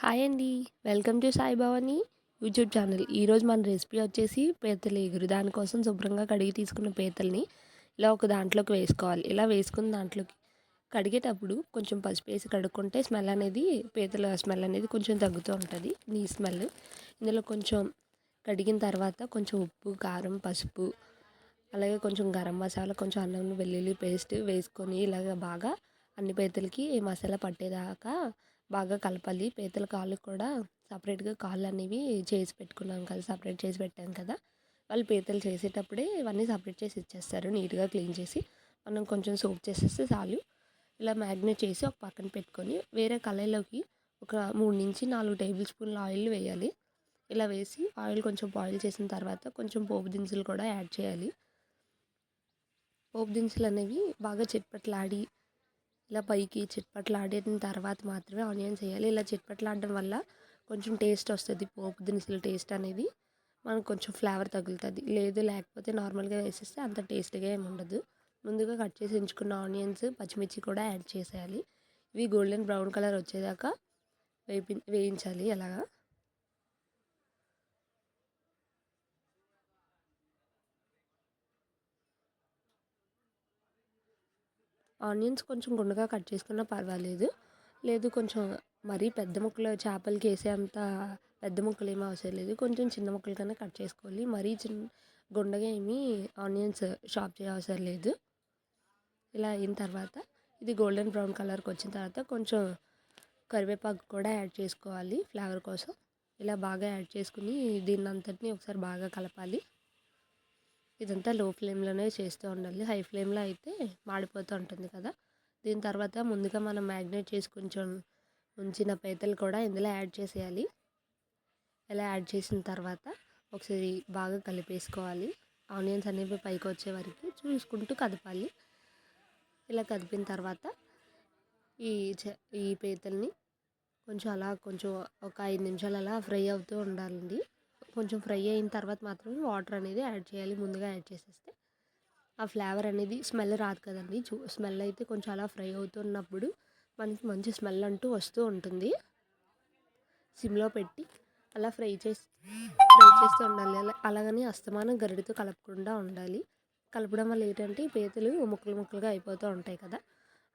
Hi అండి. Welcome to Sai Bhavani YouTube channel. ఈరోజు మన రెసిపీ వచ్చేసి పీతల ఎగురు. దానికోసం శుభ్రంగా కడిగి తీసుకున్న పీతల్ని ఇలా ఒక దాంట్లోకి వేసుకోవాలి. ఇలా వేసుకున్న దాంట్లోకి కడిగేటప్పుడు కొంచెం పసుపు వేసి కడుక్కుంటే స్మెల్ అనేది పీతల స్మెల్ అనేది కొంచెం తగ్గుతూ ఉంటుంది. నీ స్మెల్ ఇందులో కొంచెం కడిగిన తర్వాత కొంచెం ఉప్పు, కారం, పసుపు, అలాగే కొంచెం గరం మసాలా, కొంచెం అల్లం వెల్లుల్లి పేస్ట్ వేసుకొని ఇలాగ బాగా అన్ని పీతలకి మసాలా పట్టేదాకా బాగా కలపాలి. పీతల కాళ్ళు కూడా సపరేట్గా కాళ్ళు అనేవి చేసి పెట్టుకున్నాం కదా, సపరేట్ చేసి పెట్టాం కదా. వాళ్ళు పీతలు చేసేటప్పుడే ఇవన్నీ సపరేట్ చేసి ఇచ్చేస్తారు. నీట్గా క్లీన్ చేసి మనం కొంచెం సోప్ చేసేస్తే చాలు. ఇలా మ్యాగ్నేట్ చేసి ఒక పక్కన పెట్టుకొని వేరే కళాయిలోకి ఒక 3 నుంచి 4 టేబుల్ స్పూన్ల ఆయిల్ వేయాలి. ఇలా వేసి ఆయిల్ కొంచెం బాయిల్ చేసిన తర్వాత కొంచెం పోపు దినుసులు కూడా యాడ్ చేయాలి. పోపు దినుసులు అనేవి బాగా చిట్పట్లాడి ఇలా పైకి చిట్పట్లాడిన తర్వాత మాత్రమే ఆనియన్స్ వేయాలి. ఇలా చిట్పట్లాడడం వల్ల కొంచెం టేస్ట్ వస్తుంది. పోపు దినుసుల టేస్ట్ అనేది మనకు కొంచెం ఫ్లేవర్ తగులుతుంది. లేకపోతే నార్మల్గా వేసేస్తే అంత టేస్ట్గా ఏమి ఉండదు. ముందుగా కట్ చేసి ఉంచుకున్న ఆనియన్స్, పచ్చిమిర్చి కూడా యాడ్ చేసేయాలి. ఇవి గోల్డెన్ బ్రౌన్ కలర్ వచ్చేదాకా వేయించాలి. అలాగా ఆనియన్స్ కొంచెం గుండగా కట్ చేసుకున్నా పర్వాలేదు. లేదు కొంచెం మరీ పెద్ద ముక్కలు చేపలకి వేసేంత పెద్ద ముక్కలు ఏమీ అవసరం లేదు. కొంచెం చిన్న ముక్కలు కన్నా కట్ చేసుకోవాలి. మరీ గుండగా ఏమీ ఆనియన్స్ చాప్ చేయవసరం లేదు. ఇలా అయిన తర్వాత ఇది గోల్డెన్ బ్రౌన్ కలర్కి వచ్చిన తర్వాత కొంచెం కరివేపాకు కూడా యాడ్ చేసుకోవాలి ఫ్లేవర్ కోసం. ఇలా బాగా యాడ్ చేసుకుని దీన్ని అంతటిని ఒకసారి బాగా కలపాలి. ఇదంతా లో ఫ్లేమ్లోనే చేస్తూ ఉండాలి. హై ఫ్లేమ్లో అయితే మాడిపోతూ ఉంటుంది కదా. దీని తర్వాత ముందుగా మనం మ్యాగ్నేట్ చేసి కొంచెం ఉంచిన పీతలు కూడా ఇందులో యాడ్ చేసేయాలి. ఇలా యాడ్ చేసిన తర్వాత ఒకసారి బాగా కలిపేసుకోవాలి. ఆనియన్స్ అనేవి పైకి వచ్చే వరకు చూసుకుంటూ కదపాలి. ఇలా కదిపిన తర్వాత ఈ ఈ పీతల్ని కొంచెం ఒక 5 నిమిషాలు అలా ఫ్రై అవుతూ ఉండాలండి. కొంచెం ఫ్రై అయిన తర్వాత మాత్రమే వాటర్ అనేది యాడ్ చేయాలి. ముందుగా యాడ్ చేసేస్తే ఆ ఫ్లేవర్ అనేది స్మెల్ రాదు కదండి. స్మెల్ అయితే కొంచెం అలా ఫ్రై అవుతున్నప్పుడు మనకి మంచి స్మెల్ అంటూ వస్తూ ఉంటుంది. సిమ్లో పెట్టి అలా ఫ్రై చేస్తూ ఉండాలి. అలాగని అస్తమానం గరిటెతో కలపకుండా ఉండాలి. కలపడం వల్ల ఏంటంటే పీతలు ముక్కలు ముక్కలుగా అయిపోతూ ఉంటాయి కదా.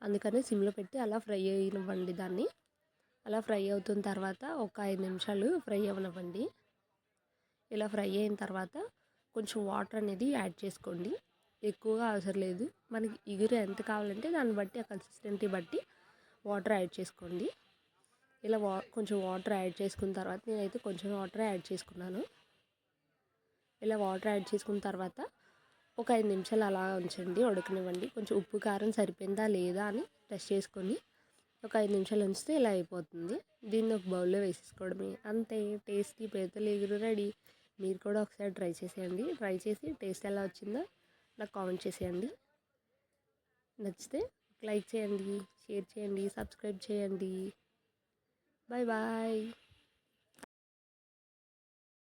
అందుకని సిమ్లో పెట్టి అలా ఫ్రై అయ్యనివ్వండి దాన్ని. అలా ఫ్రై అవుతున్న తర్వాత ఒక 5 నిమిషాలు ఫ్రై అవ్వనివ్వండి. ఇలా ఫ్రై అయిన తర్వాత కొంచెం వాటర్ అనేది యాడ్ చేసుకోండి. ఎక్కువగా అవసరం లేదు. మనకి ఇగురు ఎంత కావాలంటే దాన్ని బట్టి ఆ కన్సిస్టెన్సీ బట్టి వాటర్ యాడ్ చేసుకోండి. ఇలా కొంచెం వాటర్ యాడ్ చేసుకున్న తర్వాత నేనైతే కొంచెం వాటర్ యాడ్ చేసుకున్నాను. ఇలా వాటర్ యాడ్ చేసుకున్న తర్వాత ఒక 5 నిమిషాలు అలా ఉంచండి, ఉడకనివ్వండి. కొంచెం ఉప్పు కారం సరిపోయిందా లేదా అని టెస్ట్ చేసుకొని ఒక 5 నిమిషాలు ఉంచితే ఇలా అయిపోతుంది. దీన్ని ఒక బౌల్లో వేసేసుకోవడమే. అంతే, టేస్టీ పీతల ఎగురు రెడీ. మీరు కూడా ఒకసారి ట్రై చేసేయండి. ట్రై చేసి టేస్ట్ ఎలా వచ్చిందో నాకు కామెంట్ చేసేయండి. నచ్చితే లైక్ చేయండి, షేర్ చేయండి, సబ్స్క్రైబ్ చేయండి. Bye bye.